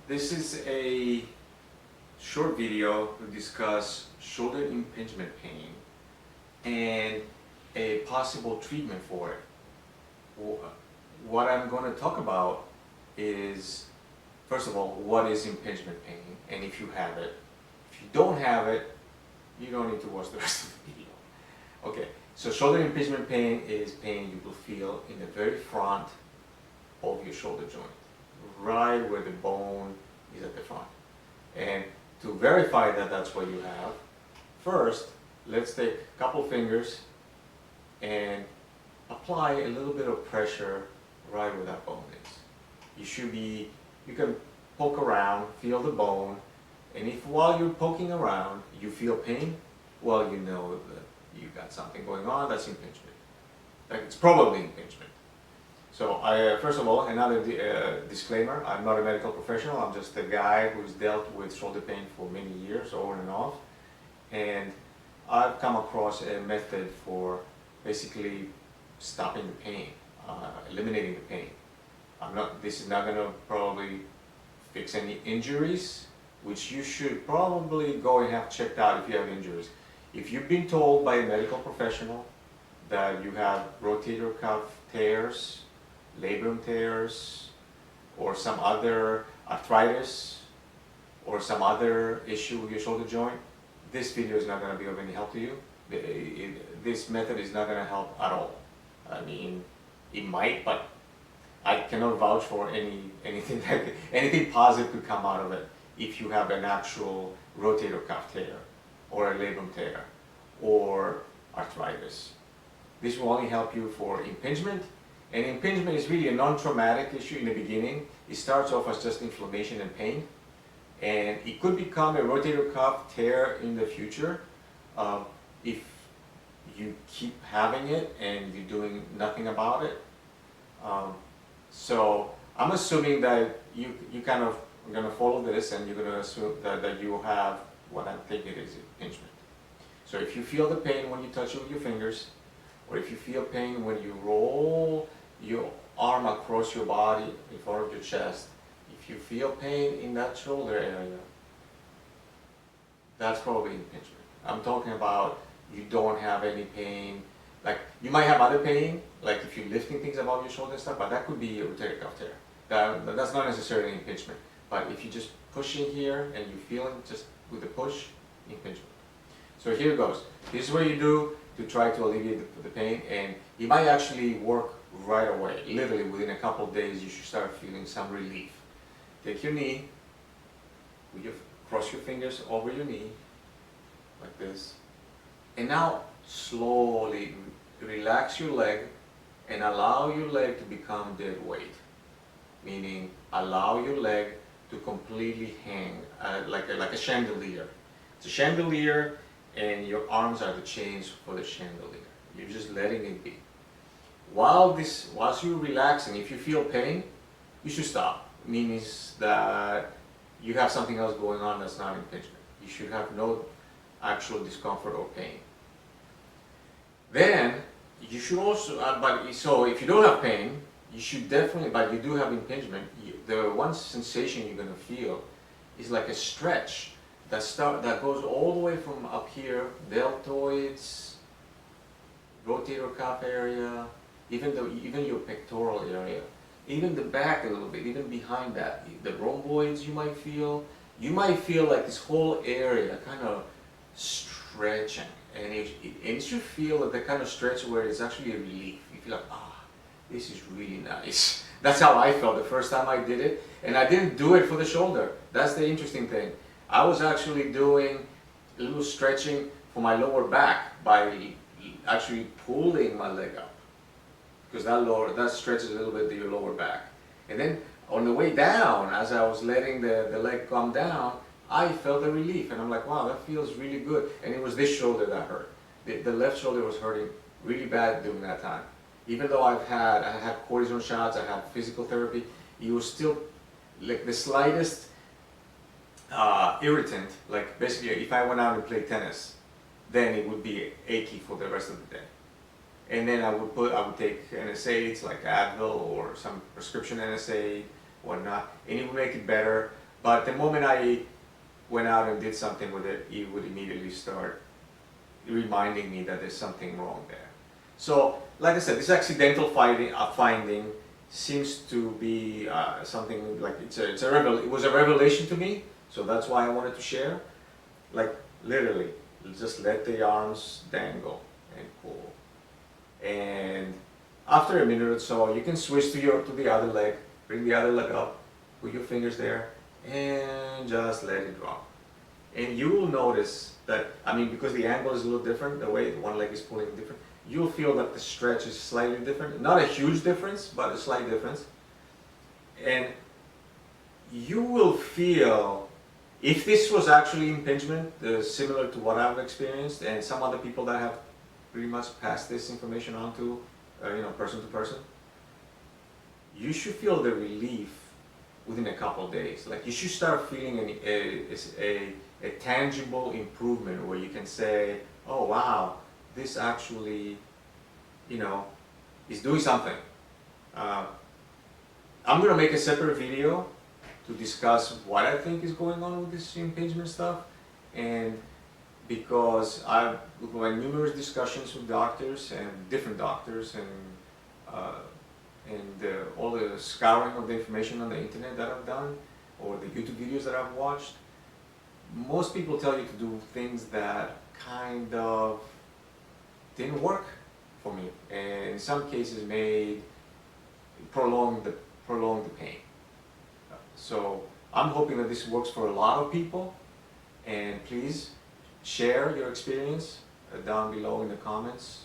This is a short video to discuss shoulder impingement pain and a possible treatment for it. What I'm going to talk about is, first of all, what is impingement pain, and if you have it. If you don't have it, you don't need to watch the rest of the video. Okay, so shoulder impingement pain is pain you will feel in the very front of your shoulder joint, right where the bone is at the front. And to verify that that's what you have, first, let's take a couple fingers and apply a little bit of pressure right where that bone is. You can poke around, feel the bone, and if while you're poking around you feel pain, well, you know that you got something going on. That's impingement. Like, it's probably impingement. So first of all, another disclaimer, I'm not a medical professional, I'm just a guy who's dealt with shoulder pain for many years, on and off, and I've come across a method for basically stopping the pain, eliminating the pain. This is not going to probably fix any injuries, which you should probably go and have checked out if you have injuries. If you've been told by a medical professional that you have rotator cuff tears, labrum tears, or some other arthritis, or some other issue with your shoulder joint, this video is not going to be of any help to you. This method is not going to help at all. I mean, it might, but I cannot vouch for anything positive could come out of it if you have an actual rotator cuff tear, or a labrum tear, or arthritis. This will only help you for impingement. And impingement is really a non-traumatic issue in the beginning. It starts off as just inflammation and pain, and it could become a rotator cuff tear in the future if you keep having it and you're doing nothing about it. So I'm assuming that you kind of are going to follow this, and you're going to assume that you have what I'm thinking is impingement. So if you feel the pain when you touch it with your fingers, or if you feel pain when you roll your arm across your body in front of your chest, if you feel pain in that shoulder area, that's probably impingement. I'm talking about you don't have any pain. Like, you might have other pain, like if you're lifting things above your shoulder and stuff, but that could be a rotator cuff tear. That's not necessarily impingement. But if you just push in here and you feel it just with the push, impingement. So here it goes. This is what you do to try to alleviate the pain, and it might actually work right away. Literally within a couple of days you should start feeling some relief. Take your knee, cross your fingers over your knee, like this, and now slowly relax your leg and allow your leg to become dead weight. Meaning, allow your leg to completely hang like a chandelier. It's a chandelier, and your arms are the chains for the chandelier. You're just letting it be. Whilst you're relaxing, if you feel pain, you should stop. It means that you have something else going on that's not impingement. You should have no actual discomfort or pain. Then you should also, so if you don't have pain, you should definitely, but you do have impingement, the one sensation you're going to feel is like a stretch that goes all the way from up here, deltoids, rotator cuff area, even your pectoral area, even the back a little bit, even behind that, the rhomboids you might feel like this whole area kind of stretching, and you should feel like the kind of stretch where it's actually a relief. You feel like, this is really nice. That's how I felt the first time I did it, and I didn't do it for the shoulder. That's the interesting thing. I was actually doing a little stretching for my lower back by actually pulling my leg up, because that stretches a little bit your lower back. And then on the way down, as I was letting the leg come down, I felt a relief, and I'm like, wow, that feels really good. And it was this shoulder that hurt. The left shoulder was hurting really bad during that time. Even though I had cortisone shots, I had physical therapy, it was still like the slightest irritant. Like, basically, if I went out and played tennis, then it would be achy for the rest of the day. And then I would take NSAIDs like Advil or some prescription NSAID, whatnot, and it would make it better. But the moment I went out and did something with it, it would immediately start reminding me that there's something wrong there. So, like I said, this accidental finding seems to be something like it was a revelation to me. So that's why I wanted to share. Like literally, just let the arms dangle and pull. And after a minute or so, you can switch to the other leg. Bring the other leg up, put your fingers there, and just let it drop. And you will notice that, I mean, because the angle is a little different, the way one leg is pulling different, you'll feel that the stretch is slightly different. Not a huge difference, but a slight difference. And you will feel, if this was actually impingement, similar to what I've experienced, and some other people that have pretty much passed this information on to, person to person, you should feel the relief within a couple of days. Like you should start feeling a tangible improvement where you can say, oh wow, this actually, is doing something. I'm gonna make a separate video to discuss what I think is going on with this impingement stuff, and because I've had numerous discussions with doctors and different doctors and all the scouring of the information on the internet that I've done, or the YouTube videos that I've watched, most people tell you to do things that kind of didn't work for me, and in some cases may prolong the pain. So I'm hoping that this works for a lot of people, and please share your experience down below in the comments